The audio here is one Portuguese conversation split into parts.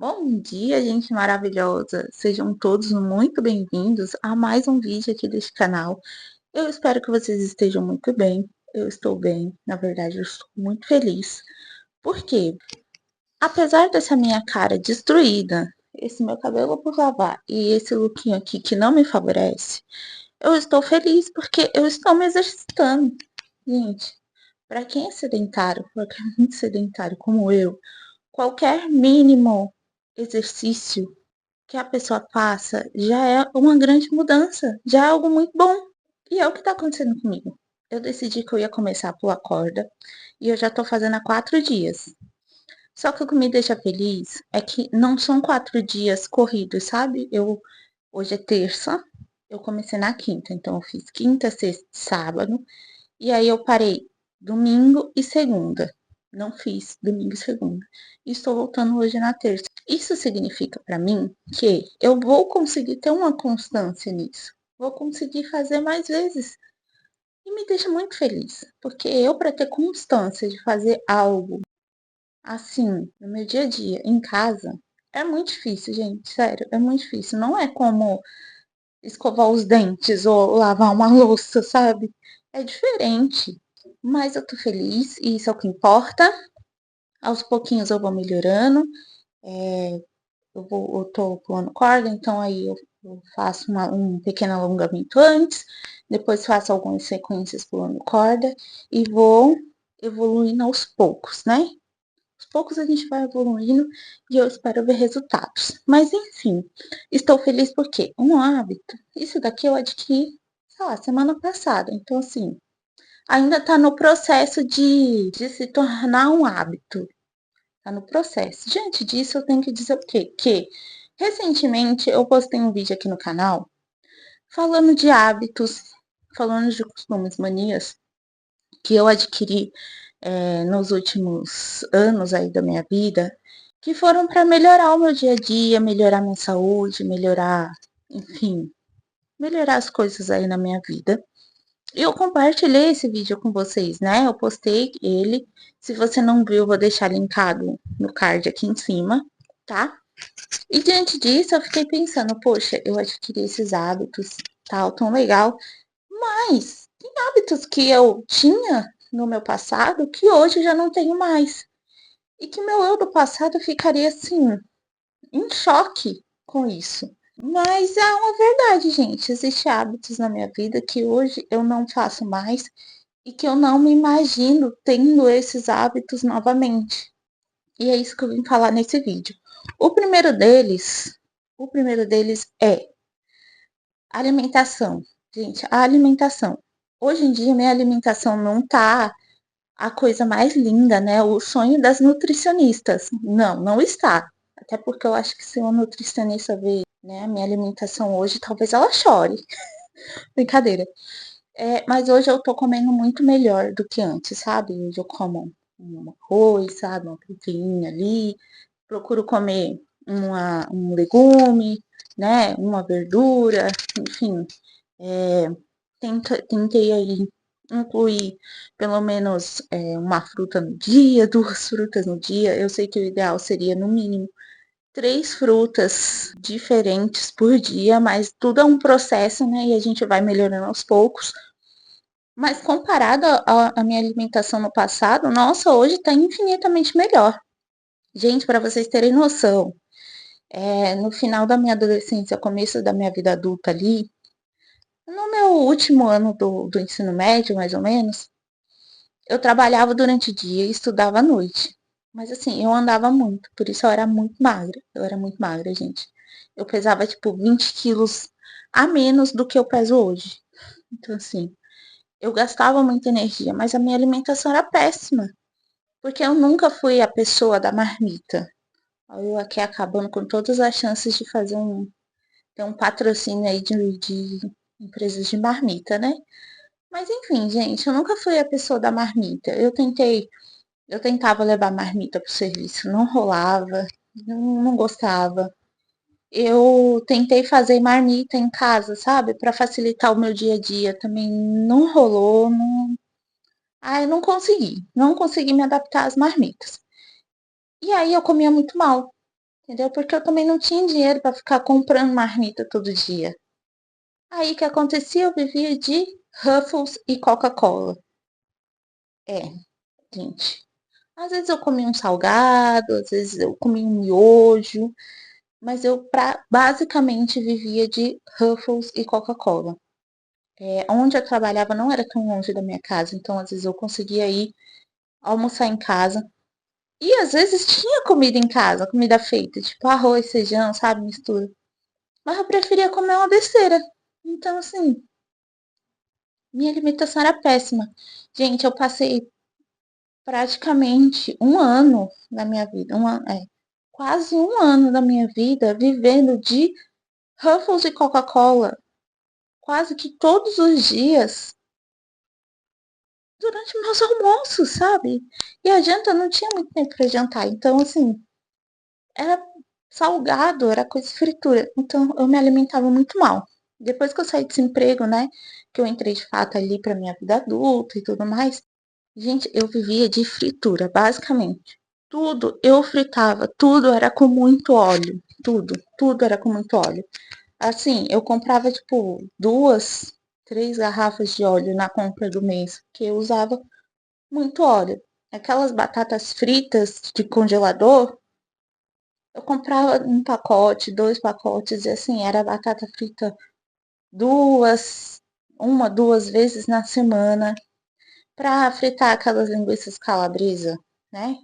Bom dia, gente maravilhosa! Sejam todos muito bem-vindos a mais um vídeo aqui deste canal. Eu espero que vocês estejam muito bem. Eu estou bem, na verdade, eu estou muito feliz. Porque, apesar dessa minha cara destruída, esse meu cabelo por lavar e esse lookinho aqui que não me favorece, eu estou feliz porque eu estou me exercitando. Gente, para quem é sedentário, para quem é muito sedentário como eu, qualquer mínimo exercício que a pessoa faça já é uma grande mudança, já é algo muito bom. E é o que está acontecendo comigo. Eu decidi que eu ia começar a pular corda e eu já tô fazendo há 4 dias. Só que o que me deixa feliz é que não são 4 dias corridos, sabe? Hoje é terça, eu comecei na quinta, então eu fiz quinta, sexta, sábado, e aí eu parei domingo e segunda. Não fiz domingo e segunda. E estou voltando hoje na terça. Isso significa para mim que eu vou conseguir ter uma constância nisso. Vou conseguir fazer mais vezes. E me deixa muito feliz, porque eu, para ter constância de fazer algo assim no meu dia a dia, em casa, é muito difícil, gente. Sério, é muito difícil. Não é como escovar os dentes ou lavar uma louça, sabe? É diferente. Mas eu tô feliz e isso é o que importa. Aos pouquinhos eu vou melhorando. É, eu tô pulando corda, então aí eu faço um pequeno alongamento antes, depois faço algumas sequências pulando corda e vou evoluindo aos poucos, né? Aos poucos a gente vai evoluindo e eu espero ver resultados. Mas enfim, estou feliz porque um hábito, isso daqui eu adquiri, sei lá, semana passada. Então, assim, ainda tá no processo de se tornar um hábito. Tá no processo. Diante disso, eu tenho que dizer o quê? Que recentemente eu postei um vídeo aqui no canal falando de hábitos, falando de costumes, manias que eu adquiri nos últimos anos aí da minha vida, que foram para melhorar o meu dia a dia, melhorar minha saúde, melhorar, enfim, melhorar as coisas aí na minha vida. E eu compartilhei esse vídeo com vocês, né? Eu postei ele. Se você não viu, eu vou deixar linkado no card aqui em cima, tá? E diante disso, eu fiquei pensando, poxa, eu adquiri esses hábitos, tal, tão legal, mas tem hábitos que eu tinha no meu passado que hoje eu já não tenho mais. E que meu eu do passado ficaria assim, em choque com isso. Mas é uma verdade, gente. Existem hábitos na minha vida que hoje eu não faço mais e que eu não me imagino tendo esses hábitos novamente. E é isso que eu vim falar nesse vídeo. O primeiro deles, o primeiro deles é alimentação. Gente, a alimentação. Hoje em dia minha alimentação não tá a coisa mais linda, né? O sonho das nutricionistas. Não, não está. Até porque eu acho que se uma nutricionista ver, né, a minha alimentação hoje, talvez ela chore. Brincadeira. Mas hoje eu tô comendo muito melhor do que antes, sabe? Hoje eu como um arroz, sabe? Uma proteína ali. Procuro comer um legume, né? Uma verdura, enfim. É, tentei aí incluir pelo menos uma fruta no dia, 2 frutas no dia. Eu sei que o ideal seria, no mínimo, 3 frutas diferentes por dia, mas tudo é um processo, né? E a gente vai melhorando aos poucos. Mas comparado à minha alimentação no passado, nossa, hoje está infinitamente melhor. Gente, para vocês terem noção, no final da minha adolescência, começo da minha vida adulta ali, no meu último ano do ensino médio, mais ou menos, eu trabalhava durante o dia e estudava à noite. Mas assim, eu andava muito, por isso eu era muito magra. Eu era muito magra, gente. Eu pesava tipo 20 quilos a menos do que eu peso hoje. Então, assim, eu gastava muita energia, mas a minha alimentação era péssima. Porque eu nunca fui a pessoa da marmita. Eu aqui acabando com todas as chances de ter um patrocínio aí de empresas de marmita, né? Mas enfim, gente, eu nunca fui a pessoa da marmita. Eu tentava levar marmita pro serviço, não rolava, não gostava. Eu tentei fazer marmita em casa, sabe, para facilitar o meu dia a dia, também não rolou, não. Ah, eu não consegui me adaptar às marmitas. E aí eu comia muito mal. entendeu? Porque eu também não tinha dinheiro para ficar comprando marmita todo dia. Aí o que acontecia? Eu vivia de Ruffles e Coca-Cola. É, gente. Às vezes eu comia um salgado, às vezes eu comia um miojo, mas eu basicamente vivia de Ruffles e Coca-Cola. Onde eu trabalhava não era tão longe da minha casa, então às vezes eu conseguia ir almoçar em casa. E às vezes tinha comida em casa, comida feita, tipo arroz, feijão, sabe, mistura. Mas eu preferia comer uma besteira. Então, assim, minha alimentação era péssima. Gente, eu passei praticamente um ano da minha vida, quase um ano da minha vida vivendo de Ruffles e Coca-Cola, quase que todos os dias, durante meus almoços, sabe? E a janta não tinha muito tempo para jantar, então assim, era salgado, era coisa de fritura. Então eu me alimentava muito mal. Depois que eu saí desse emprego, né, que eu entrei de fato ali para minha vida adulta e tudo mais, gente, eu vivia de fritura, basicamente. Tudo eu fritava, tudo era com muito óleo, tudo era com muito óleo. Assim, eu comprava tipo duas, três garrafas de óleo na compra do mês, que eu usava muito óleo. Aquelas batatas fritas de congelador, eu comprava um pacote, dois pacotes, e assim, era batata frita duas, uma, duas vezes na semana, para fritar aquelas linguiças calabresa, né?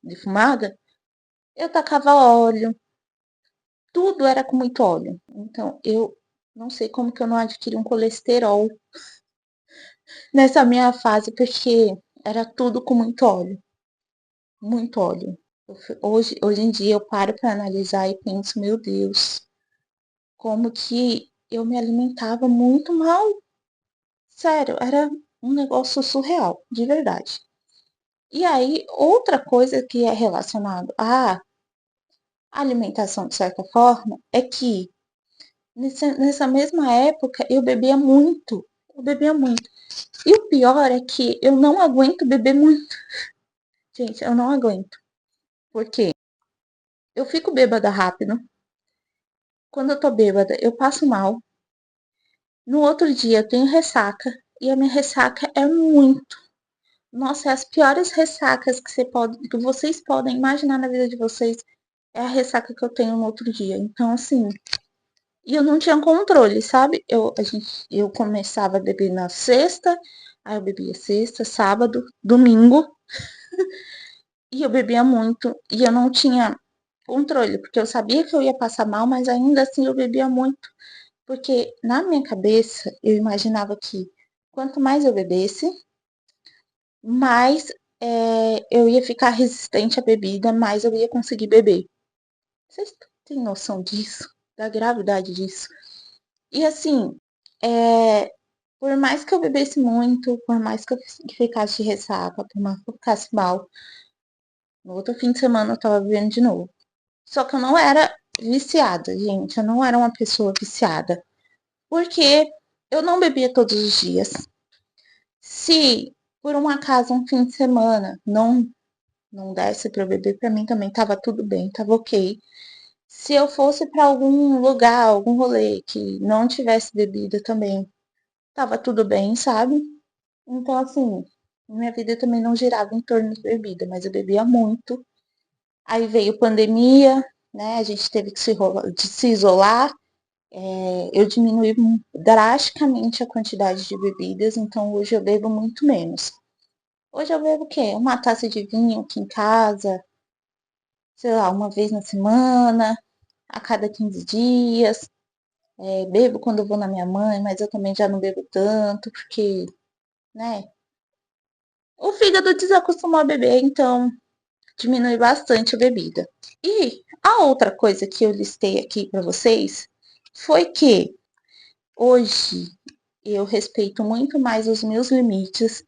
Defumada, eu tacava óleo, tudo era com muito óleo. Então, eu não sei como que eu não adquiri um colesterol nessa minha fase, porque era tudo com muito óleo, muito óleo. Hoje em dia eu paro para analisar e penso, meu Deus, como que eu me alimentava muito mal. Sério, era um negócio surreal, de verdade. E aí, outra coisa que é relacionado à alimentação, de certa forma, é que nessa mesma época eu bebia muito. Eu bebia muito. E o pior é que eu não aguento beber muito. Gente, eu não aguento. Por quê? Eu fico bêbada rápido. Quando eu tô bêbada, eu passo mal. No outro dia eu tenho ressaca. E a minha ressaca é muito. Nossa, é as piores ressacas que vocês podem imaginar na vida de vocês. É a ressaca que eu tenho no outro dia. Então, assim, e eu não tinha controle, sabe? Eu começava a beber na sexta, aí eu bebia sexta, sábado, domingo, e eu bebia muito, e eu não tinha controle, porque eu sabia que eu ia passar mal, mas ainda assim eu bebia muito, porque na minha cabeça eu imaginava que quanto mais eu bebesse, mais eu ia ficar resistente à bebida, mais eu ia conseguir beber. Vocês têm noção disso? Da gravidade disso? E assim, é, por mais que eu bebesse muito, por mais que eu ficasse de ressaca, por mais que eu ficasse mal, no outro fim de semana eu tava bebendo de novo. Só que eu não era viciada, gente. Eu não era uma pessoa viciada. Porque eu não bebia todos os dias. Se por um acaso um fim de semana não desse para eu beber, para mim também tava tudo bem, tava ok. Se eu fosse para algum lugar, algum rolê que não tivesse bebida também, tava tudo bem, sabe? Então, assim, minha vida também não girava em torno de bebida, mas eu bebia muito. Aí veio pandemia, né? A gente teve que de se isolar. Eu diminui drasticamente a quantidade de bebidas, então hoje eu bebo muito menos. Hoje eu bebo o quê? Uma taça de vinho aqui em casa, sei lá, uma vez na semana, a cada 15 dias. Bebo quando eu vou na minha mãe, mas eu também já não bebo tanto, porque, né? O fígado desacostumou a beber, então diminui bastante a bebida. E a outra coisa que eu listei aqui para vocês foi que hoje eu respeito muito mais os meus limites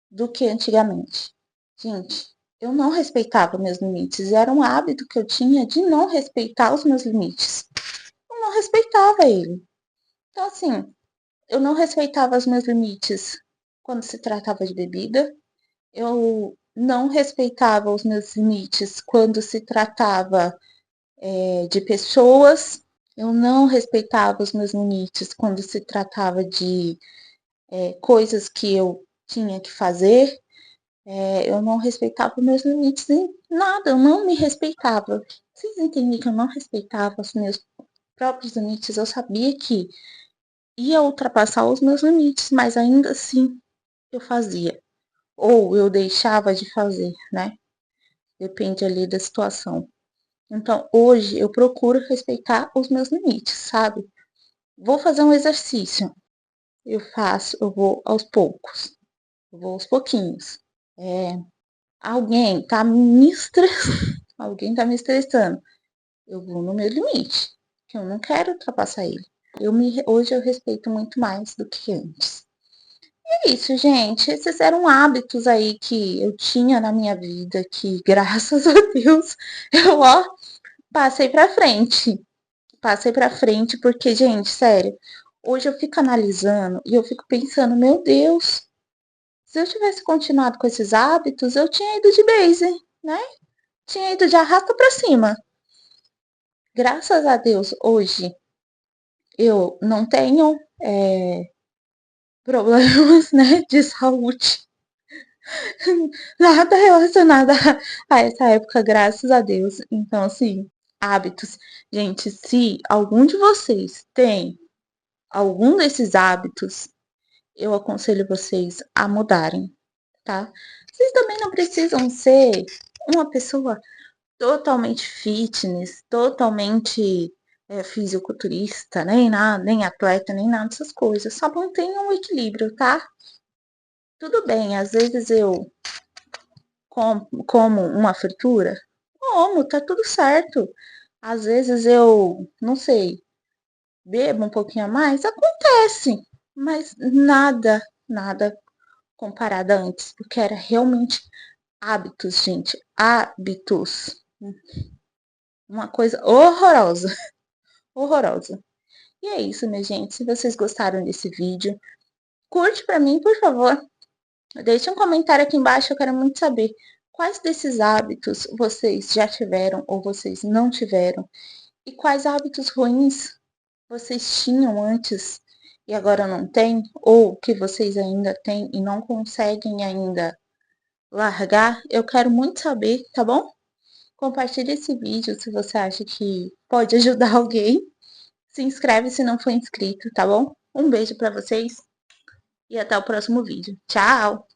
do que antigamente. Gente, eu não respeitava meus limites, era um hábito que eu tinha de não respeitar os meus limites. Eu não respeitava ele. Então, assim, eu não respeitava os meus limites quando se tratava de bebida, eu não respeitava os meus limites quando se tratava de pessoas, eu não respeitava os meus limites quando se tratava de coisas que eu tinha que fazer, eu não respeitava meus limites em nada, eu não me respeitava. Vocês entendem que eu não respeitava os meus próprios limites? Eu sabia que ia ultrapassar os meus limites, mas ainda assim eu fazia. Ou eu deixava de fazer, né? Depende ali da situação. Então, hoje eu procuro respeitar os meus limites, sabe? Vou fazer um exercício. Eu vou aos poucos, eu vou aos pouquinhos. É, alguém tá me estressando, alguém tá me estressando. Eu vou no meu limite, que eu não quero ultrapassar ele. Hoje eu respeito muito mais do que antes. É isso, gente. Esses eram hábitos aí que eu tinha na minha vida, que graças a Deus eu, ó, passei pra frente. Passei pra frente porque, gente, sério, hoje eu fico analisando e eu fico pensando, meu Deus, se eu tivesse continuado com esses hábitos, eu tinha ido de base, né? Tinha ido de arrasta pra cima. Graças a Deus, hoje eu não tenho problemas, né, de saúde. Nada relacionado a essa época, graças a Deus. Então, assim, hábitos. Gente, se algum de vocês tem algum desses hábitos, eu aconselho vocês a mudarem, tá? Vocês também não precisam ser uma pessoa totalmente fitness, totalmente fisiculturista, nem nada, nem atleta, nem nada dessas coisas. Só mantenham um equilíbrio, tá? Tudo bem, às vezes eu como uma fritura, como, tá tudo certo. Às vezes eu, não sei, bebo um pouquinho a mais, acontece, mas nada comparado a antes, porque era realmente hábitos, gente, hábitos. Uma coisa horrorosa, horrorosa. E é isso, minha gente. Se vocês gostaram desse vídeo, curte pra mim, por favor. Deixe um comentário aqui embaixo, eu quero muito saber quais desses hábitos vocês já tiveram ou vocês não tiveram. E quais hábitos ruins vocês tinham antes e agora não têm, ou que vocês ainda têm e não conseguem ainda largar, eu quero muito saber, tá bom? Compartilhe esse vídeo se você acha que pode ajudar alguém. Se inscreve se não for inscrito, tá bom? Um beijo pra vocês e até o próximo vídeo. Tchau!